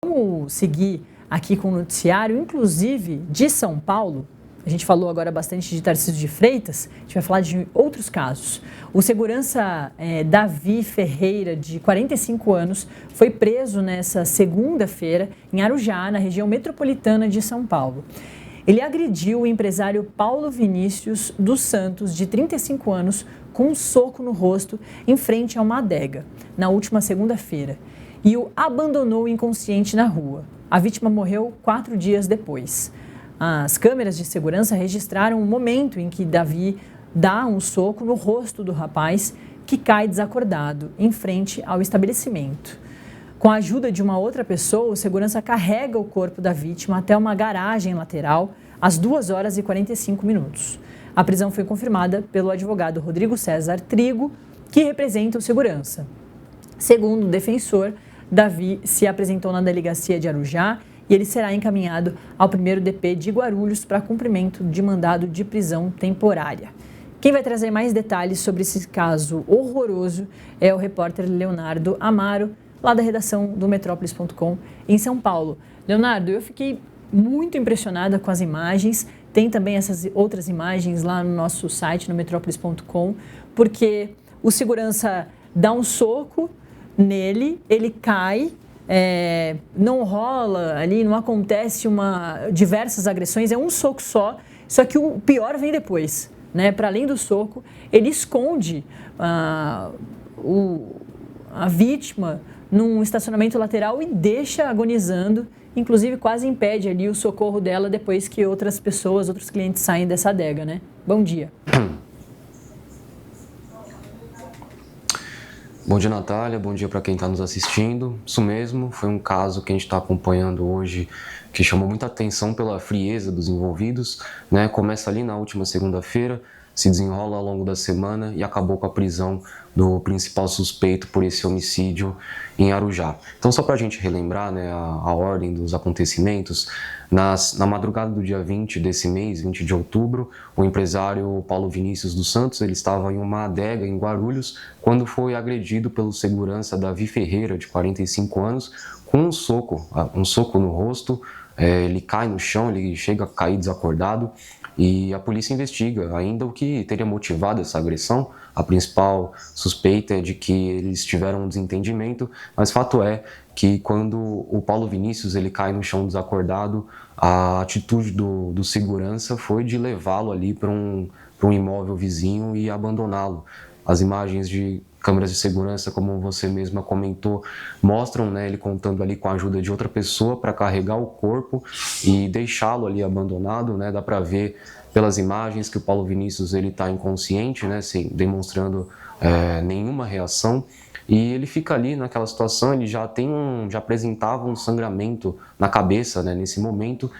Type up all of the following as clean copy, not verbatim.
Vamos seguir aqui com o noticiário, inclusive de São Paulo. A gente falou agora bastante de Tarcísio de Freitas, a gente vai falar de outros casos. O segurança Davi Ferreira, de 45 anos, foi preso nessa segunda-feira em Arujá, na região metropolitana de São Paulo. Ele agrediu o empresário Paulo Vinícius dos Santos, de 35 anos, com um soco no rosto em frente a uma adega, na última segunda-feira, e o abandonou inconsciente na rua. A vítima morreu 4 dias depois. As câmeras de segurança registraram o momento em que Davi dá um soco no rosto do rapaz, que cai desacordado em frente ao estabelecimento. Com a ajuda de uma outra pessoa, o segurança carrega o corpo da vítima até uma garagem lateral às 2h45. A prisão foi confirmada pelo advogado Rodrigo César Trigo, que representa o segurança. Segundo o defensor, Davi se apresentou na delegacia de Arujá e ele será encaminhado ao 1º DP de Guarulhos para cumprimento de mandado de prisão temporária. Quem vai trazer mais detalhes sobre esse caso horroroso é o repórter Leonardo Amaro, lá da redação do Metrópolis.com, em São Paulo. Leonardo, eu fiquei muito impressionada com as imagens. Tem também essas outras imagens lá no nosso site, no Metrópolis.com, porque o segurança dá um soco nele, ele cai, não rola ali, não acontece diversas agressões, é um soco só que o pior vem depois, né? Para além do soco, ele esconde a vítima num estacionamento lateral e deixa agonizando, inclusive quase impede ali o socorro dela depois que outros clientes saem dessa adega, né? Bom dia. Bom dia, Natália. Bom dia para quem está nos assistindo. Isso mesmo, foi um caso que a gente está acompanhando hoje que chamou muita atenção pela frieza dos envolvidos, né? Começa ali na última segunda-feira, se desenrola ao longo da semana e acabou com a prisão do principal suspeito por esse homicídio em Arujá. Então, só para a gente relembrar, né, a ordem dos acontecimentos, na madrugada do dia 20 desse mês, 20 de outubro, o empresário Paulo Vinícius dos Santos, ele estava em uma adega em Guarulhos quando foi agredido pelo segurança Davi Ferreira, de 45 anos, com um soco no rosto. Ele cai no chão, ele chega a cair desacordado e a polícia investiga ainda o que teria motivado essa agressão. A principal suspeita é de que eles tiveram um desentendimento, mas fato é que quando o Paulo Vinícius ele cai no chão desacordado, a atitude do segurança foi de levá-lo ali para um imóvel vizinho e abandoná-lo. As imagens de câmeras de segurança, como você mesma comentou, mostram, né, ele contando ali com a ajuda de outra pessoa para carregar o corpo e deixá-lo ali abandonado, né? Dá para ver pelas imagens que o Paulo Vinícius ele está inconsciente, né, demonstrando nenhuma reação. E ele fica ali naquela situação, ele já apresentava um sangramento na cabeça, né, nesse momento.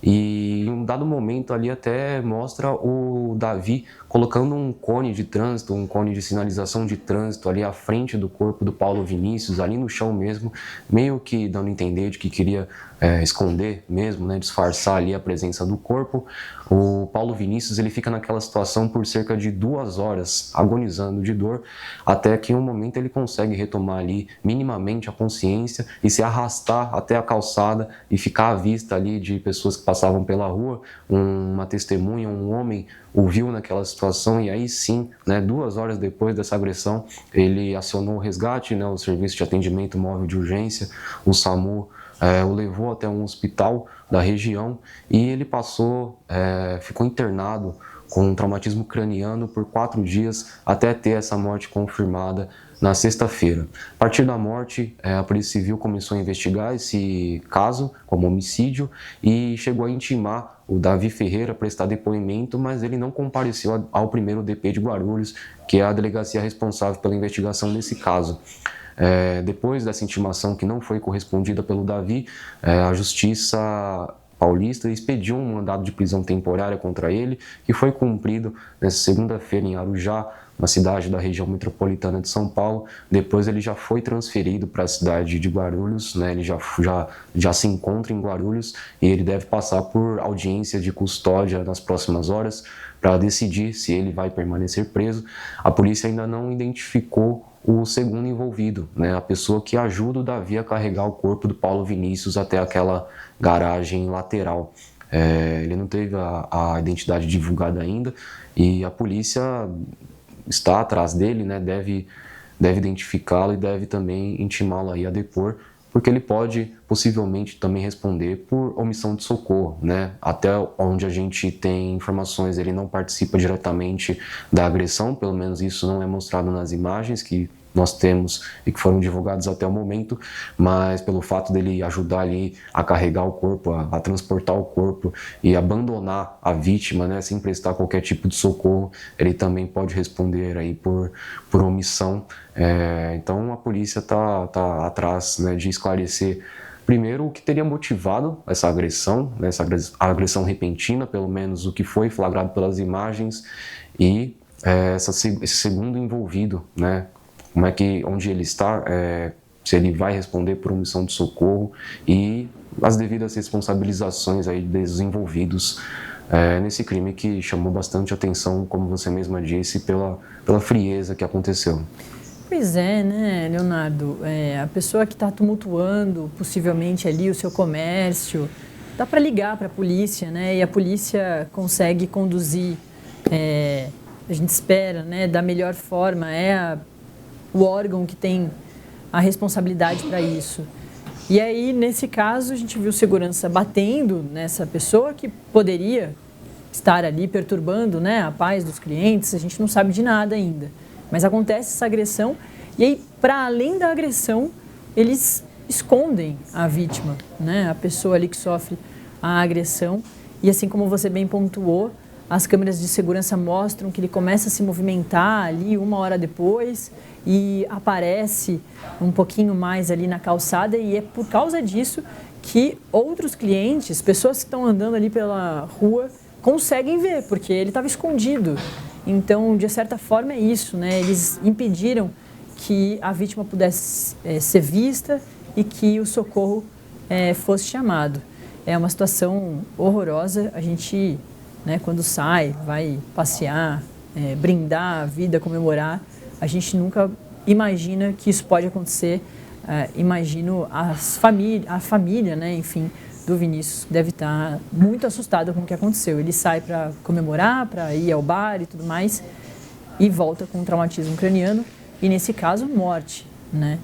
E em um dado momento ali até mostra o Davi colocando um cone de trânsito, um cone de sinalização de trânsito ali à frente do corpo do Paulo Vinícius, ali no chão mesmo, meio que dando a entender de que queria esconder mesmo, né, disfarçar ali a presença do corpo. O Paulo Vinícius ele fica naquela situação por cerca de 2 horas, agonizando de dor, até que em um momento ele consegue retomar ali minimamente a consciência e se arrastar até a calçada e ficar à vista ali de pessoas que passavam pela rua. Uma testemunha, um homem, o viu naquela situação e aí sim, né, 2 horas depois dessa agressão, ele acionou o resgate, né, o serviço de atendimento móvel de urgência, o SAMU, o levou até um hospital da região e ele ficou internado com um traumatismo craniano por 4 dias até ter essa morte confirmada na sexta-feira. A partir da morte, a Polícia Civil começou a investigar esse caso como homicídio e chegou a intimar o Davi Ferreira a prestar depoimento, mas ele não compareceu ao 1º DP de Guarulhos, que é a delegacia responsável pela investigação desse caso. Depois dessa intimação que não foi correspondida pelo Davi, a Justiça Paulista expediu um mandado de prisão temporária contra ele, que foi cumprido nessa segunda-feira em Arujá, uma cidade da região metropolitana de São Paulo. Depois ele já foi transferido para a cidade de Guarulhos, né? Ele já se encontra em Guarulhos e ele deve passar por audiência de custódia nas próximas horas para decidir se ele vai permanecer preso. A polícia ainda não identificou o segundo envolvido, né, a pessoa que ajuda o Davi a carregar o corpo do Paulo Vinícius até aquela garagem lateral. Ele não teve a identidade divulgada ainda e a polícia está atrás dele, né, deve identificá-lo e deve também intimá-lo aí a depor, porque ele pode possivelmente também responder por omissão de socorro, né? Até onde a gente tem informações, ele não participa diretamente da agressão, pelo menos isso não é mostrado nas imagens que nós temos e que foram divulgadas até o momento, mas pelo fato dele ajudar ali a carregar o corpo, a transportar o corpo e abandonar a vítima, né, sem prestar qualquer tipo de socorro, ele também pode responder aí por omissão. Então a polícia tá atrás, né, de esclarecer primeiro o que teria motivado essa agressão, né, essa agressão repentina, pelo menos o que foi flagrado pelas imagens, e esse segundo envolvido, né, onde ele está, se ele vai responder por omissão de socorro e as devidas responsabilizações aí dos envolvidos nesse crime que chamou bastante atenção, como você mesma disse, pela frieza que aconteceu. Pois é, né, Leonardo? A pessoa que está tumultuando possivelmente ali o seu comércio, dá para ligar para a polícia, né? E a polícia consegue conduzir, a gente espera, né, da melhor forma, o órgão que tem a responsabilidade para isso. E aí, nesse caso, a gente viu segurança batendo nessa pessoa que poderia estar ali perturbando, né, a paz dos clientes, a gente não sabe de nada ainda. Mas acontece essa agressão e aí, para além da agressão, eles escondem a vítima, né, a pessoa ali que sofre a agressão. E assim como você bem pontuou, as câmeras de segurança mostram que ele começa a se movimentar ali 1 hora depois e aparece um pouquinho mais ali na calçada, e é por causa disso que outros clientes, pessoas que estão andando ali pela rua, conseguem ver, porque ele estava escondido. Então, de certa forma, é isso, né? Eles impediram que a vítima pudesse ser vista e que o socorro fosse chamado. É uma situação horrorosa. A gente, né, quando sai, vai passear, brindar a vida, comemorar, a gente nunca imagina que isso pode acontecer. Imagino a família, né, enfim, do Vinícius deve estar muito assustada com o que aconteceu. Ele sai para comemorar, para ir ao bar e tudo mais, e volta com um traumatismo craniano e, nesse caso, morte, né?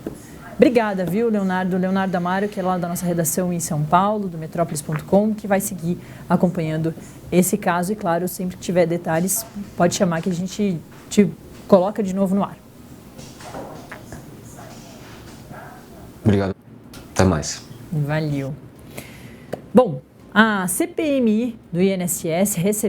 Obrigada, viu, Leonardo? Leonardo Amaro, que é lá da nossa redação em São Paulo, do Metrópolis.com, que vai seguir acompanhando esse caso. E, claro, sempre que tiver detalhes, pode chamar que a gente te coloca de novo no ar. Obrigado. Até mais. Valeu. Bom, a CPMI do INSS recebeu